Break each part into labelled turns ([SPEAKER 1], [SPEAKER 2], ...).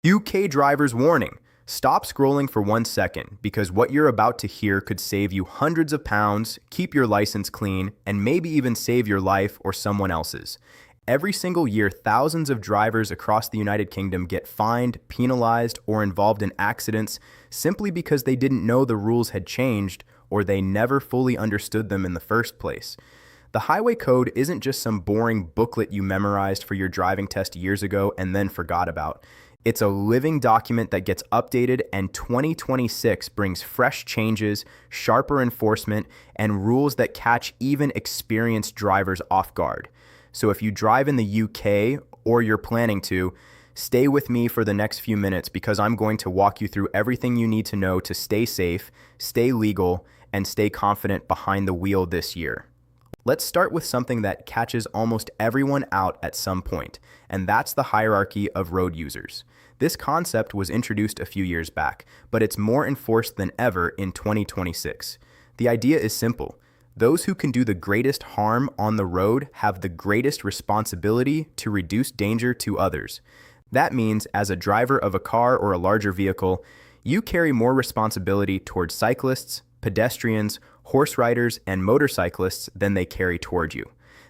[SPEAKER 1] UK drivers warning. Stop scrolling for 1 second because what you're about to hear could save you hundreds of pounds, keep your license clean, and maybe even save your life or someone else's. Every single year, thousands of drivers across the United Kingdom get fined, penalized, or involved in accidents simply because they didn't know the rules had changed or they never fully understood them in the first place. The highway code isn't just some boring booklet you memorized for your driving test years ago and then forgot about. It's a living document that gets updated, and 2026 brings fresh changes, sharper enforcement, and rules that catch even experienced drivers off guard. So if you drive in the UK or you're planning to, stay with me for the next few minutes because I'm going to walk you through everything you need to know to stay safe, stay legal, and stay confident behind the wheel this year. Let's start with something that catches almost everyone out at some point, and that's the hierarchy of road users. This concept was introduced a few years back, but it's more enforced than ever in 2026. The idea is simple. Those who can do the greatest harm on the road have the greatest responsibility to reduce danger to others. That means, as a driver of a car or a larger vehicle, you carry more responsibility towards cyclists, pedestrians, horse riders, and motorcyclists than they carry toward you.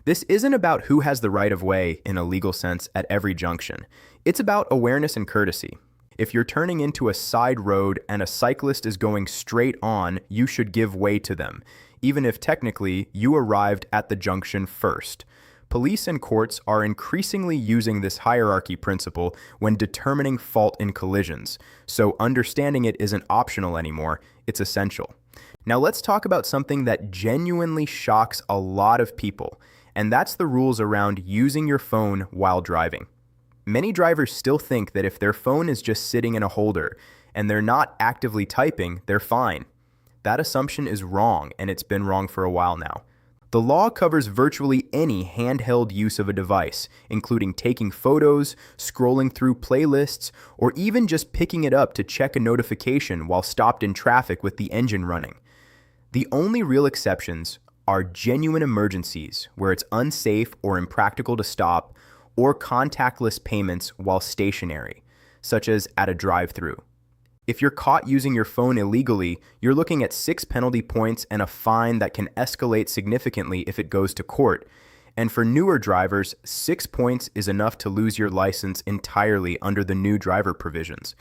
[SPEAKER 1] This isn't about who has the right of way in a legal sense at every junction. It's about awareness and courtesy. If you're turning into a side road and a cyclist is going straight on, you should give way to them, even if technically you arrived at the junction first. Police and courts are increasingly using this hierarchy principle when determining fault in collisions, so understanding it isn't optional anymore, it's essential. Now let's talk about something that genuinely shocks a lot of people, and that's the rules around using your phone while driving. Many drivers still think that if their phone is just sitting in a holder and they're not actively typing, they're fine. That assumption is wrong, and it's been wrong for a while now. The law covers virtually any handheld use of a device, including taking photos, scrolling through playlists, or even just picking it up to check a notification while stopped in traffic with the engine running. The only real exceptions are genuine emergencies where it's unsafe or impractical to stop, or contactless payments while stationary, such as at a drive-thru. If you're caught using your phone illegally, you're looking at 6 penalty points and a fine that can escalate significantly if it goes to court. And for newer drivers, 6 points is enough to lose your license entirely under the new driver provisions.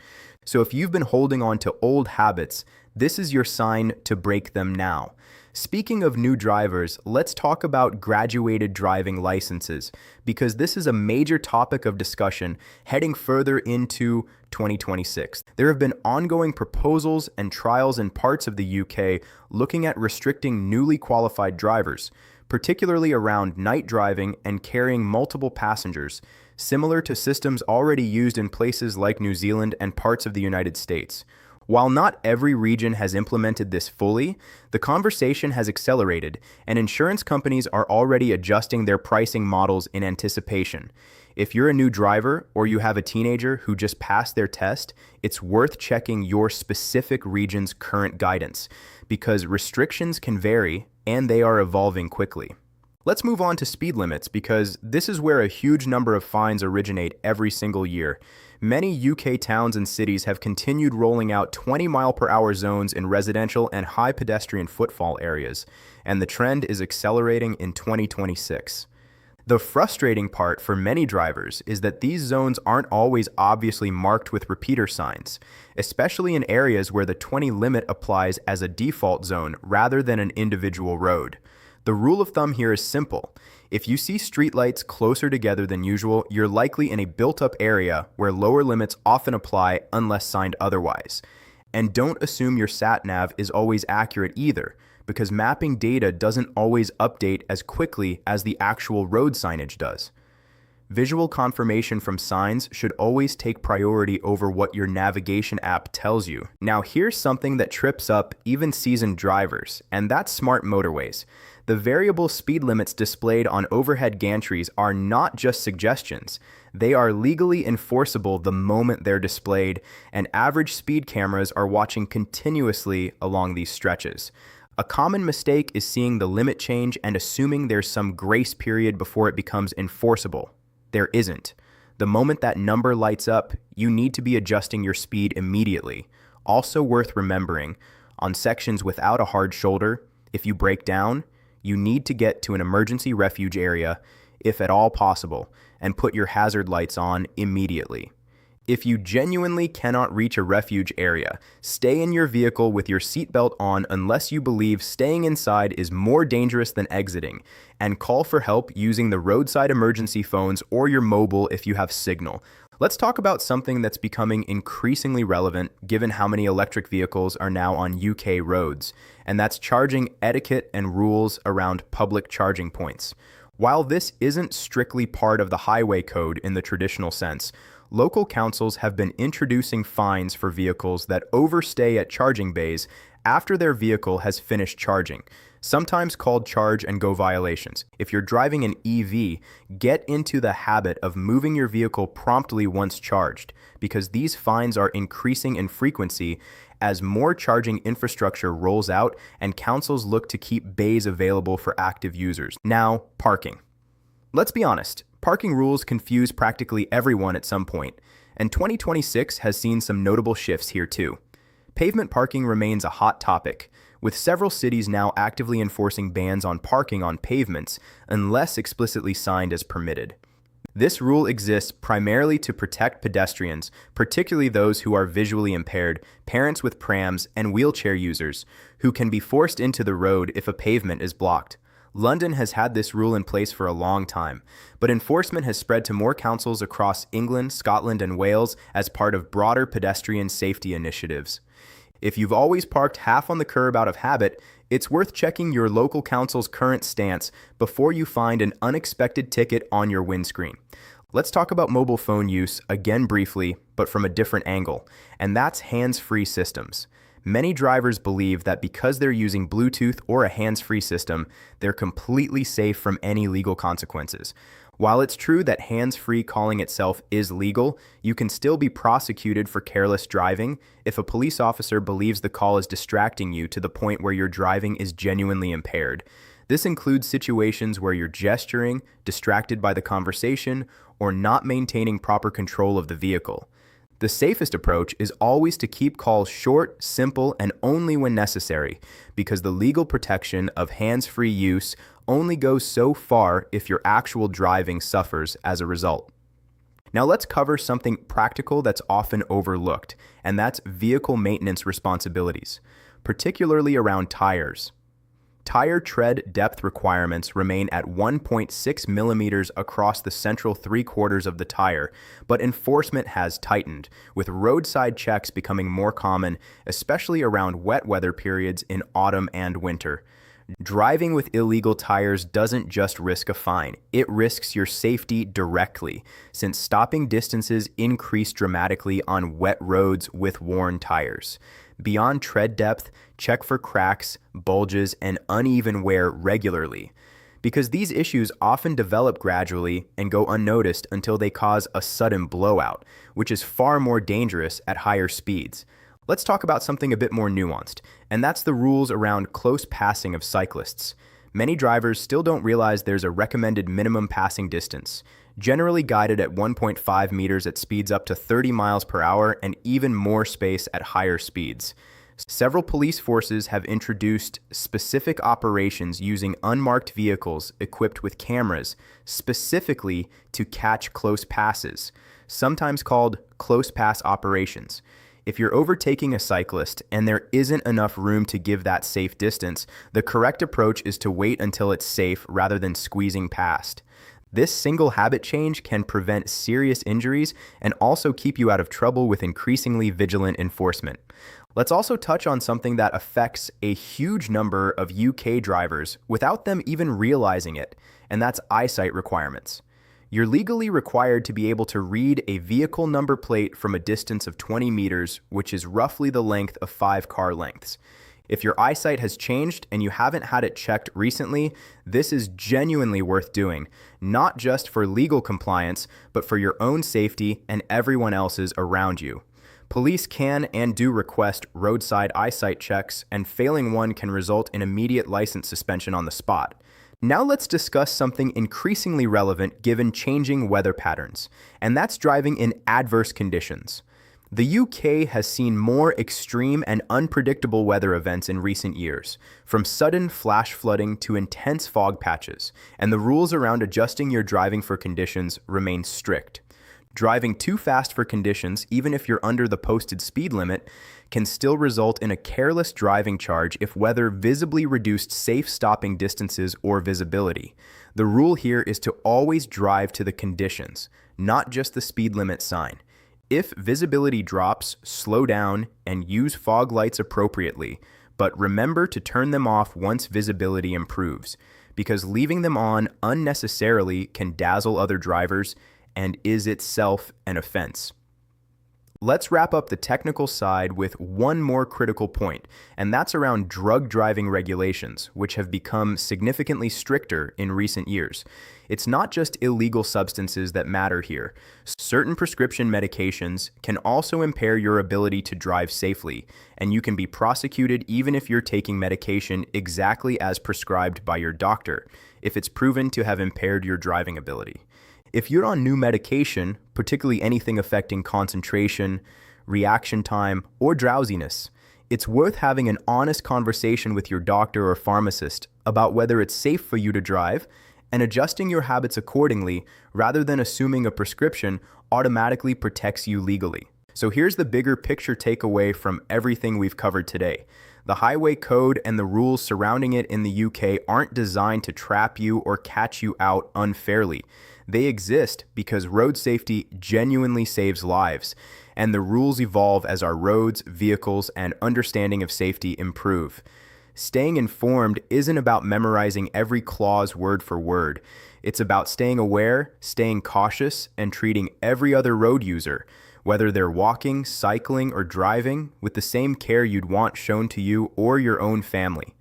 [SPEAKER 1] So if you've been holding on to old habits, this is your sign to break them now. Speaking of new drivers, let's talk about graduated driving licenses, because this is a major topic of discussion heading further into 2026. There have been ongoing proposals and trials in parts of the UK looking at restricting newly qualified drivers, particularly around night driving and carrying multiple passengers, similar to systems already used in places like New Zealand and parts of the United States. While not every region has implemented this fully, the conversation has accelerated, and insurance companies are already adjusting their pricing models in anticipation. If you're a new driver or you have a teenager who just passed their test, it's worth checking your specific region's current guidance, because restrictions can vary and they are evolving quickly. Let's move on to speed limits, because this is where a huge number of fines originate every single year. Many UK towns and cities have continued rolling out 20-mile-per-hour zones in residential and high pedestrian footfall areas, and the trend is accelerating in 2026. The frustrating part for many drivers is that these zones aren't always obviously marked with repeater signs, especially in areas where the 20 limit applies as a default zone rather than an individual road. The rule of thumb here is simple. If you see streetlights closer together than usual, you're likely in a built-up area where lower limits often apply unless signed otherwise. And don't assume your sat-nav is always accurate either, because mapping data doesn't always update as quickly as the actual road signage does. Visual confirmation from signs should always take priority over what your navigation app tells you. Now here's something that trips up even seasoned drivers, and that's smart motorways. The variable speed limits displayed on overhead gantries are not just suggestions. They are legally enforceable the moment they're displayed, and average speed cameras are watching continuously along these stretches. A common mistake is seeing the limit change and assuming there's some grace period before it becomes enforceable. There isn't. The moment that number lights up, you need to be adjusting your speed immediately. Also worth remembering, on sections without a hard shoulder, if you break down, you need to get to an emergency refuge area, if at all possible, and put your hazard lights on immediately. If you genuinely cannot reach a refuge area, stay in your vehicle with your seatbelt on unless you believe staying inside is more dangerous than exiting, and call for help using the roadside emergency phones or your mobile if you have signal. Let's talk about something that's becoming increasingly relevant given how many electric vehicles are now on UK roads, and that's charging etiquette and rules around public charging points. While this isn't strictly part of the highway code in the traditional sense, local councils have been introducing fines for vehicles that overstay at charging bays after their vehicle has finished charging, sometimes called charge and go violations. If you're driving an EV, get into the habit of moving your vehicle promptly once charged, because these fines are increasing in frequency as more charging infrastructure rolls out and councils look to keep bays available for active users. Now, parking. Let's be honest, parking rules confuse practically everyone at some point, and 2026 has seen some notable shifts here too. Pavement parking remains a hot topic, with several cities now actively enforcing bans on parking on pavements unless explicitly signed as permitted. This rule exists primarily to protect pedestrians, particularly those who are visually impaired, parents with prams, and wheelchair users, who can be forced into the road if a pavement is blocked. London has had this rule in place for a long time, but enforcement has spread to more councils across England, Scotland, and Wales as part of broader pedestrian safety initiatives. If you've always parked half on the curb out of habit, it's worth checking your local council's current stance before you find an unexpected ticket on your windscreen. Let's talk about mobile phone use again briefly, but from a different angle, and that's hands-free systems. Many drivers believe that because they're using Bluetooth or a hands-free system, they're completely safe from any legal consequences. While it's true that hands-free calling itself is legal, you can still be prosecuted for careless driving if a police officer believes the call is distracting you to the point where your driving is genuinely impaired. This includes situations where you're gesturing, distracted by the conversation, or not maintaining proper control of the vehicle. The safest approach is always to keep calls short, simple, and only when necessary, because the legal protection of hands-free use only goes so far if your actual driving suffers as a result. Now let's cover something practical that's often overlooked, and that's vehicle maintenance responsibilities, particularly around tires. Tire tread depth requirements remain at 1.6 millimeters across the central 3/4 of the tire, but enforcement has tightened, with roadside checks becoming more common, especially around wet weather periods in autumn and winter. Driving with illegal tires doesn't just risk a fine, it risks your safety directly, since stopping distances increase dramatically on wet roads with worn tires. Beyond tread depth, check for cracks, bulges, and uneven wear regularly, because these issues often develop gradually and go unnoticed until they cause a sudden blowout, which is far more dangerous at higher speeds. Let's talk about something a bit more nuanced, and that's the rules around close passing of cyclists. Many drivers still don't realize there's a recommended minimum passing distance, generally guided at 1.5 meters at speeds up to 30 miles per hour and even more space at higher speeds. Several police forces have introduced specific operations using unmarked vehicles equipped with cameras, specifically to catch close passes, sometimes called close pass operations. If you're overtaking a cyclist and there isn't enough room to give that safe distance, the correct approach is to wait until it's safe rather than squeezing past. This single habit change can prevent serious injuries and also keep you out of trouble with increasingly vigilant enforcement. Let's also touch on something that affects a huge number of UK drivers without them even realizing it, and that's eyesight requirements. You're legally required to be able to read a vehicle number plate from a distance of 20 meters, which is roughly the length of 5 car lengths. If your eyesight has changed and you haven't had it checked recently, this is genuinely worth doing, not just for legal compliance, but for your own safety and everyone else's around you. Police can and do request roadside eyesight checks, and failing one can result in immediate license suspension on the spot. Now let's discuss something increasingly relevant given changing weather patterns, and that's driving in adverse conditions. The UK has seen more extreme and unpredictable weather events in recent years, from sudden flash flooding to intense fog patches, and the rules around adjusting your driving for conditions remain strict. Driving too fast for conditions, even if you're under the posted speed limit, can still result in a careless driving charge if weather visibly reduced safe stopping distances or visibility. The rule here is to always drive to the conditions, not just the speed limit sign. If visibility drops, slow down and use fog lights appropriately, but remember to turn them off once visibility improves, because leaving them on unnecessarily can dazzle other drivers and is itself an offense. Let's wrap up the technical side with one more critical point, and that's around drug driving regulations, which have become significantly stricter in recent years. It's not just illegal substances that matter here. Certain prescription medications can also impair your ability to drive safely, and you can be prosecuted even if you're taking medication exactly as prescribed by your doctor, if it's proven to have impaired your driving ability. If you're on new medication, particularly anything affecting concentration, reaction time, or drowsiness, it's worth having an honest conversation with your doctor or pharmacist about whether it's safe for you to drive and adjusting your habits accordingly rather than assuming a prescription automatically protects you legally. So here's the bigger picture takeaway from everything we've covered today. The highway code and the rules surrounding it in the UK aren't designed to trap you or catch you out unfairly. They exist because road safety genuinely saves lives, and the rules evolve as our roads, vehicles, and understanding of safety improve. Staying informed isn't about memorizing every clause word for word. It's about staying aware, staying cautious, and treating every other road user, whether they're walking, cycling, or driving, with the same care you'd want shown to you or your own family.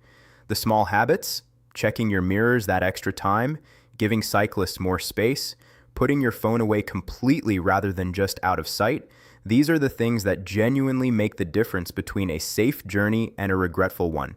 [SPEAKER 1] The small habits, checking your mirrors that extra time, giving cyclists more space, putting your phone away completely rather than just out of sight, these are the things that genuinely make the difference between a safe journey and a regretful one.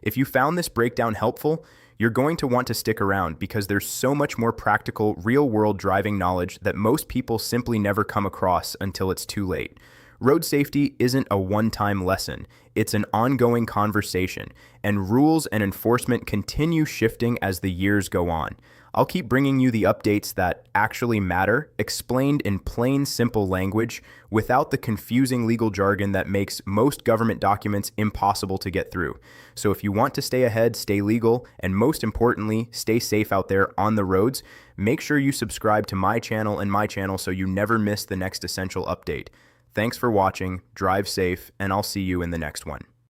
[SPEAKER 1] If you found this breakdown helpful, you're going to want to stick around because there's so much more practical, real-world driving knowledge that most people simply never come across until it's too late. Road safety isn't a one-time lesson. It's an ongoing conversation, and rules and enforcement continue shifting as the years go on. I'll keep bringing you the updates that actually matter, explained in plain, simple language, without the confusing legal jargon that makes most government documents impossible to get through. So if you want to stay ahead, stay legal, and most importantly, stay safe out there on the roads, make sure you subscribe to my channel and my channel so you never miss the next essential update. Thanks for watching, drive safe, and I'll see you in the next one.